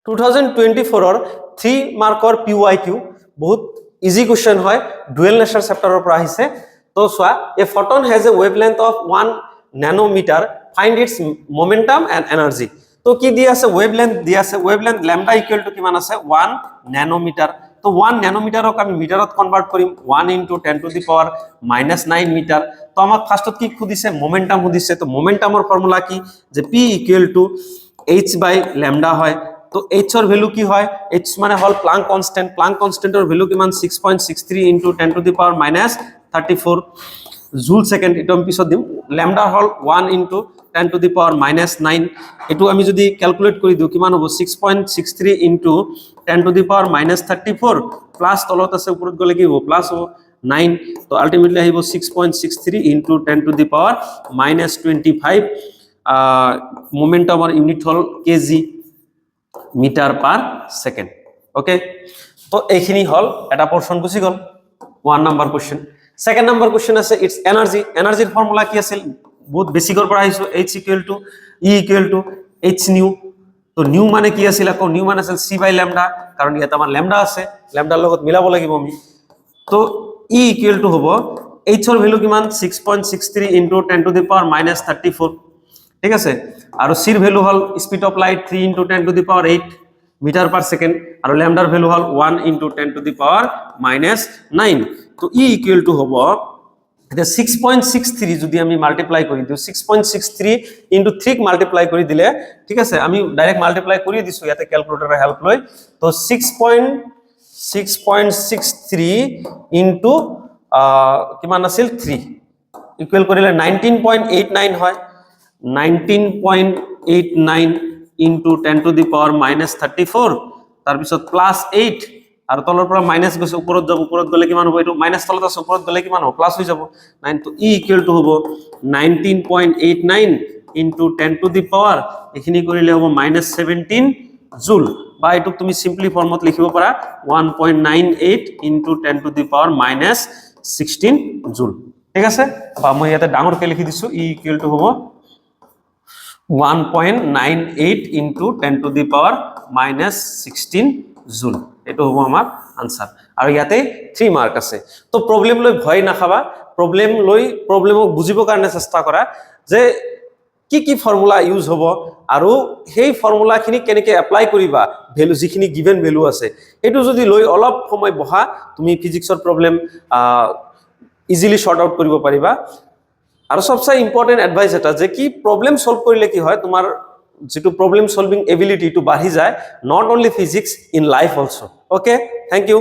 2024 3 মাৰ্কৰ PYQ বহুত easy question হয় ডুৱেল নেচাৰ চেপ্টাৰৰ পৰা আহিছে তো so a photon has a wavelength of 1 nanometer find its momentum and energy তো কি দি আছে ওয়েভলেন্থ দি আছে ওয়েভলেন্থ ল্যামডা ইকুয়াল টু কিমান আছে 1 nanometer তো 1 nanometerক আমি মিটাৰত কনভাৰ্ট কৰিম 1 into 10 to the power -9 metre তো আমাক ফাৰ্স্টত কি খুদিছে মোমেন্টাম খুদিছে তো মোমেন্টামৰ ফৰ্মুলা কি যে p equal to h by lambda হয় তো h এর ভ্যালু কি হয় h মানে হল প্লাঙ্ক কনস্ট্যান্টৰ ভ্যালু কিমান 6.63 into 10 to the power -34 জুল সেকেন্ড এটা আমি পিছত দিম lambda hall 1 into 10 to the power -9 এটো আমি যদি ক্যালকুলেট কৰি দিও কিমান হ'ব 6.63 into 10 to the power -34 plus তলত আছে উপৰত গলে কি হ'ব প্লাস হ'ব 9 তো আলটিমেটলি আহিব 6.63 into 10 to the power -25 মোমেন্টামৰ ইউনিট হল KG metre per second okay তো এইখিনি হল এটা পোরশন গুছি গল 1 number question second number question আছে ইটস এনার্জির ফর্মুলা কি আছিল বহুত বেসিকৰ পৰা আহিছো h equal to e equal to h nu তো নিউ মানে কি আছিল আকৌ নিউ মানে আছিল c by lambda কাৰণ ইয়াত আমাৰ lambda আছে lambda লগত মিলাব লাগিব আমি তো e equal to হ'ব h এর ভ্যালু কিমান 6.63 into 10 to the power -34 ঠিক আছে আৰু c এর ভ্যালু হল speed of light 3 into 10 to the power 8 metre per second আৰু ল্যামডাৰ ভ্যালু হল 1 into 10 to the power -9 তো e equal to হ'ব এটা 6.63 যদি আমি মাল্টিপ্লাই কৰি দিও 6.63 into 3 মাল্টিপ্লাই কৰি দিলে ঠিক আছে আমি ডাইৰেক্ট মাল্টিপ্লাই কৰি দিছো ইয়াতে ক্যালকুলেটৰৰ হেল্প লৈ তো 6.63 into কিমান আছিল 3 ইকুয়াল কৰিলে 19.89 হয় 19.89 into 10 to the power -34 তাৰ পিছত প্লাস 8 আৰু তলৰ পৰা মাইনাস গৈছে ওপৰত যাব ওপৰত গলে কিমান হ'ব এটো মাইনাস তলত আছে ওপৰত গলে কিমান হ'ব প্লাস হৈ যাব 9 তো e ইকুয়াল টু হ'ব 19.89 into 10 to the power এখিনি কৰিলে হ'ব -17 জুল বা এটো তুমি সিম্পলি ফৰ্মত লিখিব পাৰা 1.98 into 10 to the power -16 জুল ঠিক আছে বা মই ইয়াতে ডাঙৰকে লিখি দিছো e ইকুয়াল টু হ'ব 1.98 into 10 to the power -16 জুল এটো হ'ব আমাৰ আনসাৰ আৰু ইয়াতে 3 মাৰ্ক আছে তো প্ৰবলেম লৈ ভয় না খাবা প্ৰবলেম লৈ প্ৰবলেমক বুজিবৰ কাৰণে চেষ্টা কৰা যে কি ফৰ্মুলা ইউজ হ'ব আৰু সেই ফৰ্মুলাখিনি কেনেকৈ এপ্লাই কৰিবা ভ্যালু যিখিনি গিভেন ভ্যালু আছে এটো যদি লৈ অলপ সময় বহা তুমি ফিজিক্সৰ প্ৰবলেম ইজিলি শৰ্ট আউট কৰিব পাৰিবা আৰু সবচেয়ে ইম্পৰ্টেন্ট এডভাইস এটা যে কি প্ৰবলেম সলভ কৰিলে কি হয় তোমাৰ যেটো প্রবলেম সলভিং এবিলিটি টু বাঢ়ি যায় not only physics in life also okay thank you